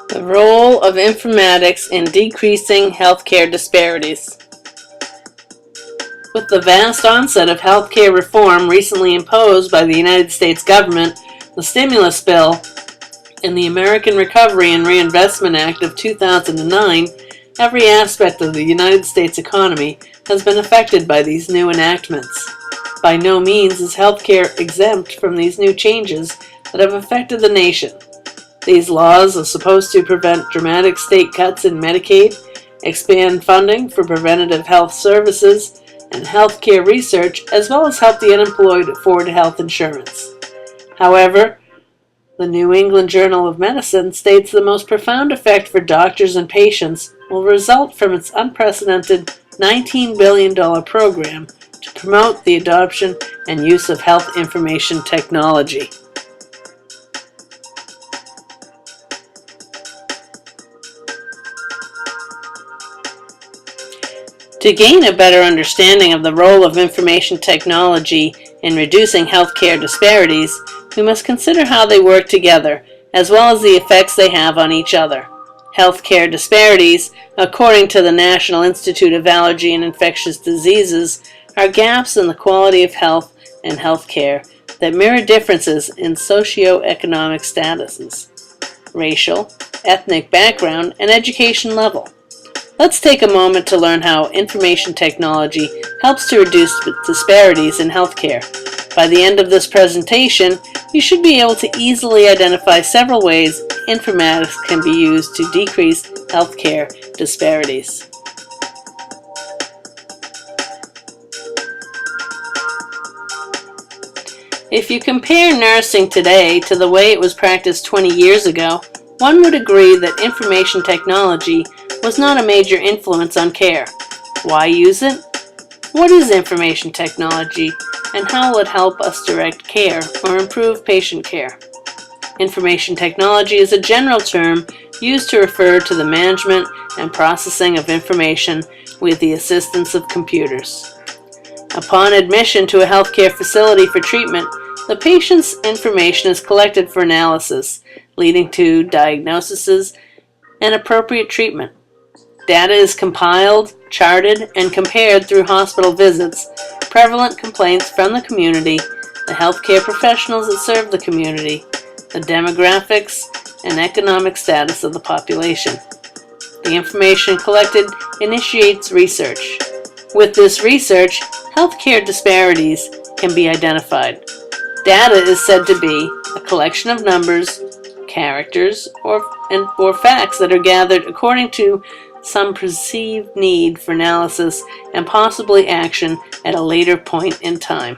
The role of informatics in decreasing healthcare disparities. With the vast onset of healthcare reform recently imposed by the United States government, the stimulus bill, and the American Recovery and Reinvestment Act of 2009, every aspect of the United States economy has been affected by these new enactments. By no means is healthcare exempt from these new changes that have affected the nation. These laws are supposed to prevent dramatic state cuts in Medicaid, expand funding for preventative health services and healthcare research, as well as help the unemployed afford health insurance. However, the New England Journal of Medicine states the most profound effect for doctors and patients will result from its unprecedented $19 billion program to promote the adoption and use of health information technology. To gain a better understanding of the role of information technology in reducing healthcare disparities, we must consider how they work together, as well as the effects they have on each other. Healthcare disparities, according to the National Institute of Allergy and Infectious Diseases, are gaps in the quality of health and healthcare that mirror differences in socioeconomic statuses, racial, ethnic background, and education level. Let's take a moment to learn how information technology helps to reduce disparities in healthcare. By the end of this presentation, you should be able to easily identify several ways informatics can be used to decrease healthcare disparities. If you compare nursing today to the way it was practiced 20 years ago, one would agree that information technology was not a major influence on care. Why use it? What is information technology, and how will it help us direct care or improve patient care? Information technology is a general term used to refer to the management and processing of information with the assistance of computers. Upon admission to a healthcare facility for treatment, the patient's information is collected for analysis, leading to diagnoses and appropriate treatment. Data is compiled, charted, and compared through hospital visits, prevalent complaints from the community, the healthcare professionals that serve the community, the demographics and economic status of the population. The information collected initiates research. With this research, healthcare disparities can be identified. Data is said to be a collection of numbers, characters, or facts that are gathered according to some perceived need for analysis and possibly action at a later point in time.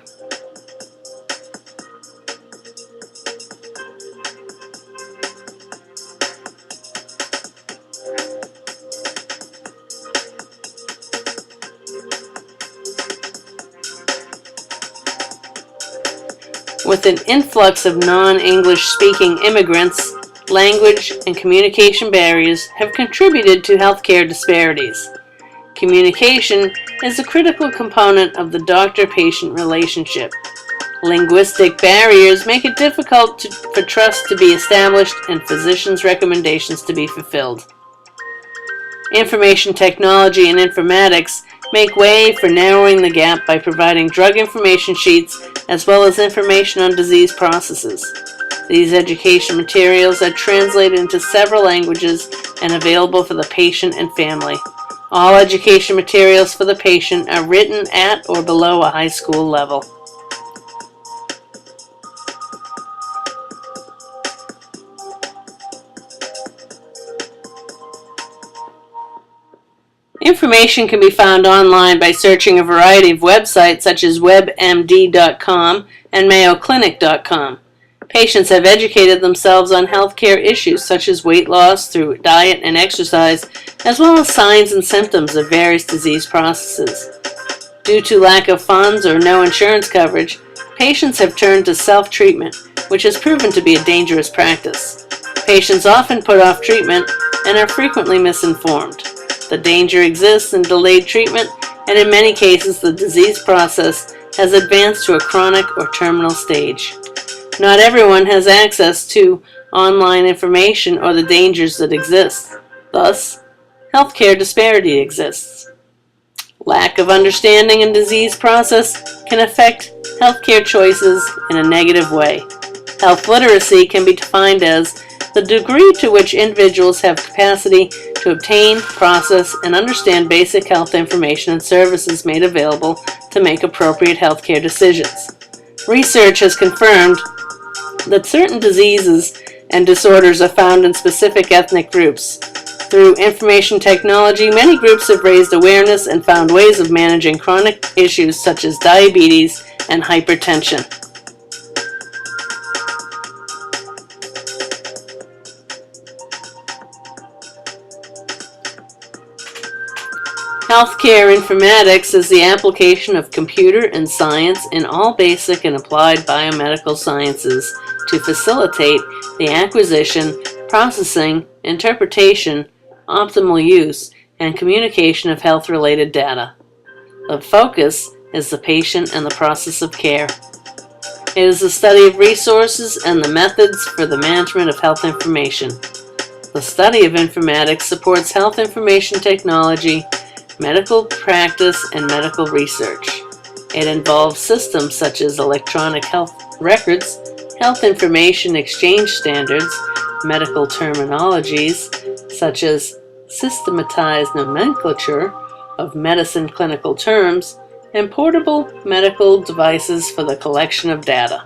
With an influx of non-English speaking immigrants, language and communication barriers have contributed to healthcare disparities. Communication is a critical component of the doctor-patient relationship. Linguistic barriers make it difficult for trust to be established and physicians' recommendations to be fulfilled. Information technology and informatics make way for narrowing the gap by providing drug information sheets as well as information on disease processes. These education materials are translated into several languages and available for the patient and family. All education materials for the patient are written at or below a high school level. Information can be found online by searching a variety of websites such as WebMD.com and MayoClinic.com. Patients have educated themselves on healthcare issues such as weight loss through diet and exercise, as well as signs and symptoms of various disease processes. Due to lack of funds or no insurance coverage, patients have turned to self-treatment, which has proven to be a dangerous practice. Patients often put off treatment and are frequently misinformed. The danger exists in delayed treatment, and in many cases the disease process has advanced to a chronic or terminal stage. Not everyone has access to online information, or the dangers that exist. Thus, healthcare disparity exists. Lack of understanding and disease process can affect healthcare choices in a negative way. Health literacy can be defined as the degree to which individuals have capacity to obtain, process, and understand basic health information and services made available to make appropriate healthcare decisions. Research has confirmed that certain diseases and disorders are found in specific ethnic groups. Through information technology, many groups have raised awareness and found ways of managing chronic issues such as diabetes and hypertension. Healthcare informatics is the application of computer and science in all basic and applied biomedical sciences to facilitate the acquisition, processing, interpretation, optimal use, and communication of health-related data. The focus is the patient and the process of care. It is the study of resources and the methods for the management of health information. The study of informatics supports health information technology, medical practice, and medical research. It involves systems such as electronic health records, health information exchange standards, medical terminologies such as systematized nomenclature of medicine clinical terms, and portable medical devices for the collection of data.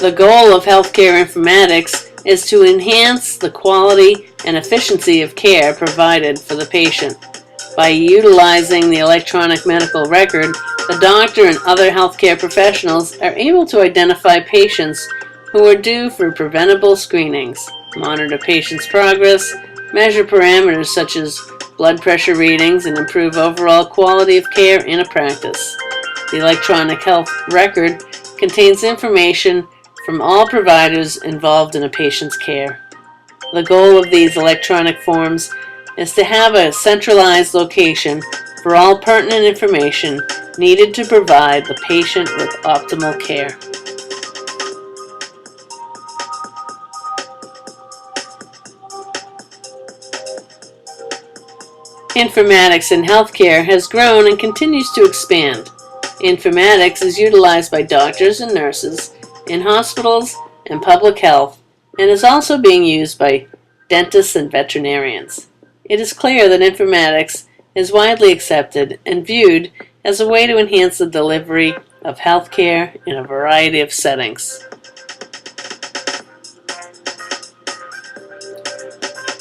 The goal of healthcare informatics is to enhance the quality and efficiency of care provided for the patient. By utilizing the electronic medical record, the doctor and other healthcare professionals are able to identify patients who are due for preventable screenings, monitor patients' progress, measure parameters such as blood pressure readings, and improve overall quality of care in a practice. The electronic health record contains information from all providers involved in a patient's care. The goal of these electronic forms is to have a centralized location for all pertinent information needed to provide the patient with optimal care. Informatics in healthcare has grown and continues to expand. Informatics is utilized by doctors and nurses in hospitals and public health, and is also being used by dentists and veterinarians. It is clear that informatics is widely accepted and viewed as a way to enhance the delivery of healthcare in a variety of settings.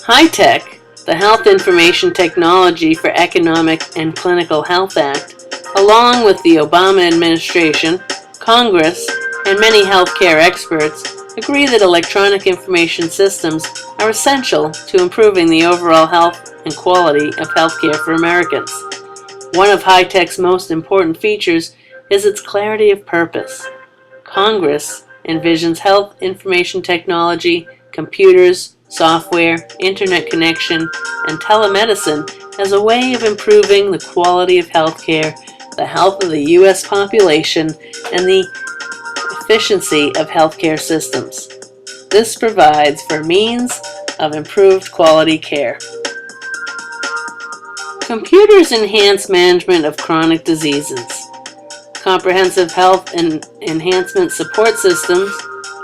HITECH, the Health Information Technology for Economic and Clinical Health Act, along with the Obama administration, Congress, and many healthcare experts, agree that electronic information systems are essential to improving the overall health and quality of healthcare for Americans. One of HITECH's most important features is its clarity of purpose. Congress envisions health information technology, computers, software, internet connection, and telemedicine as a way of improving the quality of healthcare, the health of the U.S. population, and the efficiency of healthcare systems. This provides for means of improved quality care. Computers enhance management of chronic diseases. Comprehensive Health and Enhancement Support Systems,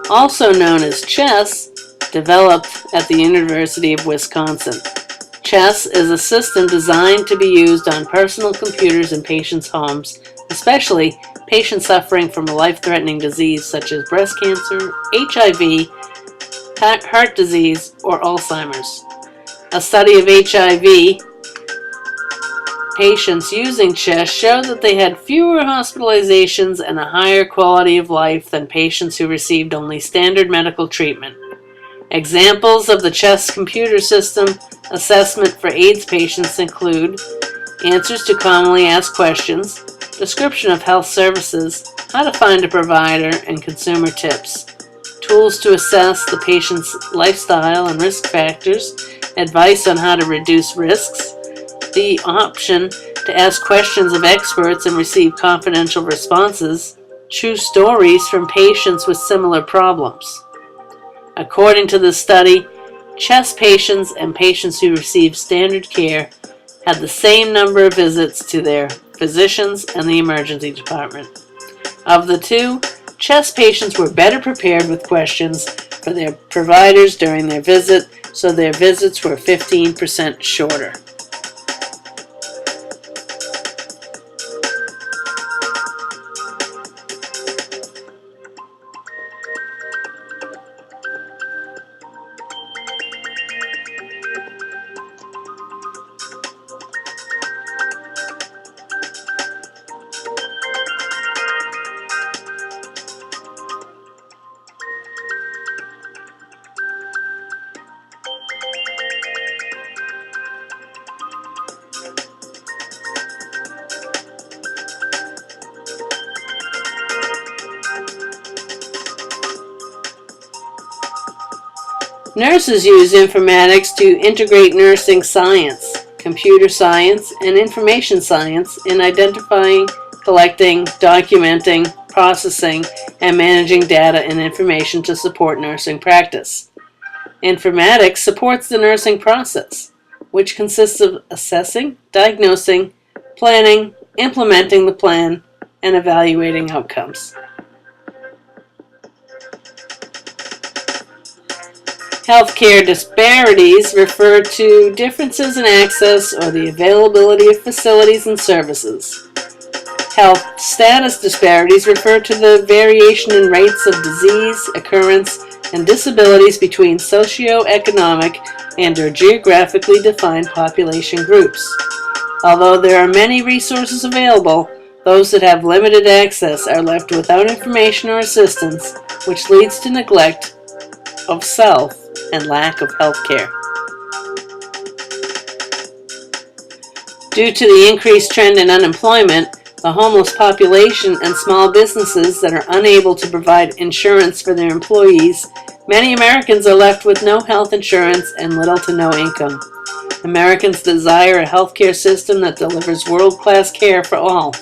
also known as CHESS, developed at the University of Wisconsin. CHESS is a system designed to be used on personal computers in patients' homes, especially patients suffering from a life-threatening disease such as breast cancer, HIV, heart disease, or Alzheimer's. A study of HIV patients using CHESS showed that they had fewer hospitalizations and a higher quality of life than patients who received only standard medical treatment. Examples of the CHESS computer system assessment for AIDS patients include answers to commonly asked questions, description of health services, how to find a provider, and consumer tips, tools to assess the patient's lifestyle and risk factors, advice on how to reduce risks, the option to to ask questions of experts and receive confidential responses, true stories from patients with similar problems. According to the study, CHEST patients and patients who received standard care had the same number of visits to their physicians and the emergency department. Of the two, CHEST patients were better prepared with questions for their providers during their visit, so their visits were 15% shorter. Nurses use informatics to integrate nursing science, computer science, and information science in identifying, collecting, documenting, processing, and managing data and information to support nursing practice. Informatics supports the nursing process, which consists of assessing, diagnosing, planning, implementing the plan, and evaluating outcomes. Healthcare disparities refer to differences in access or the availability of facilities and services. Health status disparities refer to the variation in rates of disease, occurrence, and disabilities between socioeconomic and/or geographically defined population groups. Although there are many resources available, those that have limited access are left without information or assistance, which leads to neglect of self and lack of health care. Due to the increased trend in unemployment, the homeless population, and small businesses that are unable to provide insurance for their employees, many Americans are left with no health insurance and little to no income. Americans desire a healthcare system that delivers world-class care for all.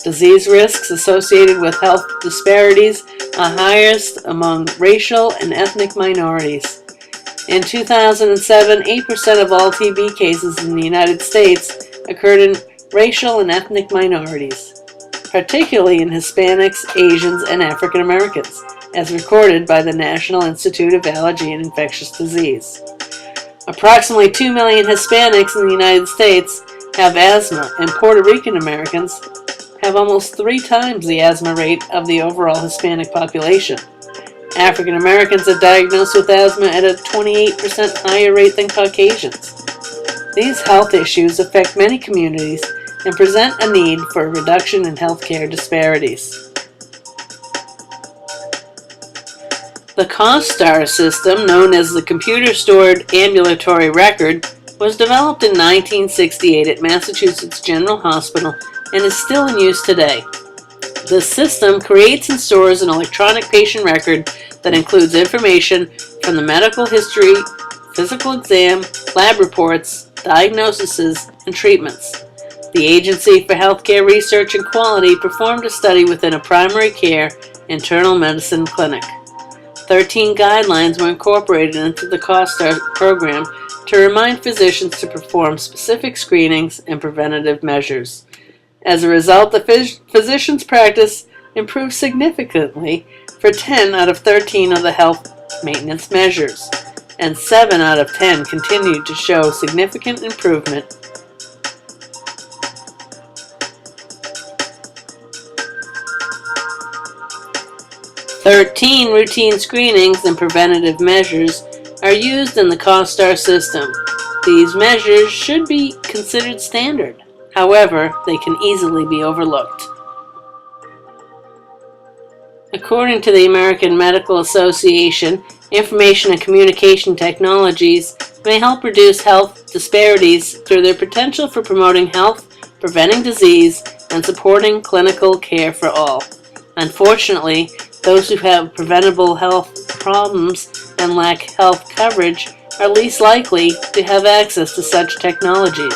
Disease risks associated with health disparities are highest among racial and ethnic minorities. In 2007, 8% of all TB cases in the United States occurred in racial and ethnic minorities, particularly in Hispanics, Asians, and African Americans, as recorded by the National Institute of Allergy and Infectious Disease. Approximately 2 million Hispanics in the United States have asthma, and Puerto Rican Americans have almost 3 times the asthma rate of the overall Hispanic population. African Americans are diagnosed with asthma at a 28% higher rate than Caucasians. These health issues affect many communities and present a need for a reduction in healthcare disparities. The COSTAR system, known as the Computer Stored Ambulatory Record, was developed in 1968 at Massachusetts General Hospital and is still in use today. The system creates and stores an electronic patient record that includes information from the medical history, physical exam, lab reports, diagnoses, and treatments. The Agency for Healthcare Research and Quality performed a study within a primary care internal medicine clinic. 13 guidelines were incorporated into the COSTAR program to remind physicians to perform specific screenings and preventative measures. As a result, the physician's practice improved significantly for 10 out of 13 of the health maintenance measures, and 7 out of 10 continued to show significant improvement. "13 routine screenings and preventative measures are used in the COSTAR system. These measures should be considered standard. However, they can easily be overlooked." According to the American Medical Association, information and communication technologies may help reduce health disparities through their potential for promoting health, preventing disease, and supporting clinical care for all. Unfortunately, those who have preventable health problems and lack health coverage are least likely to have access to such technologies.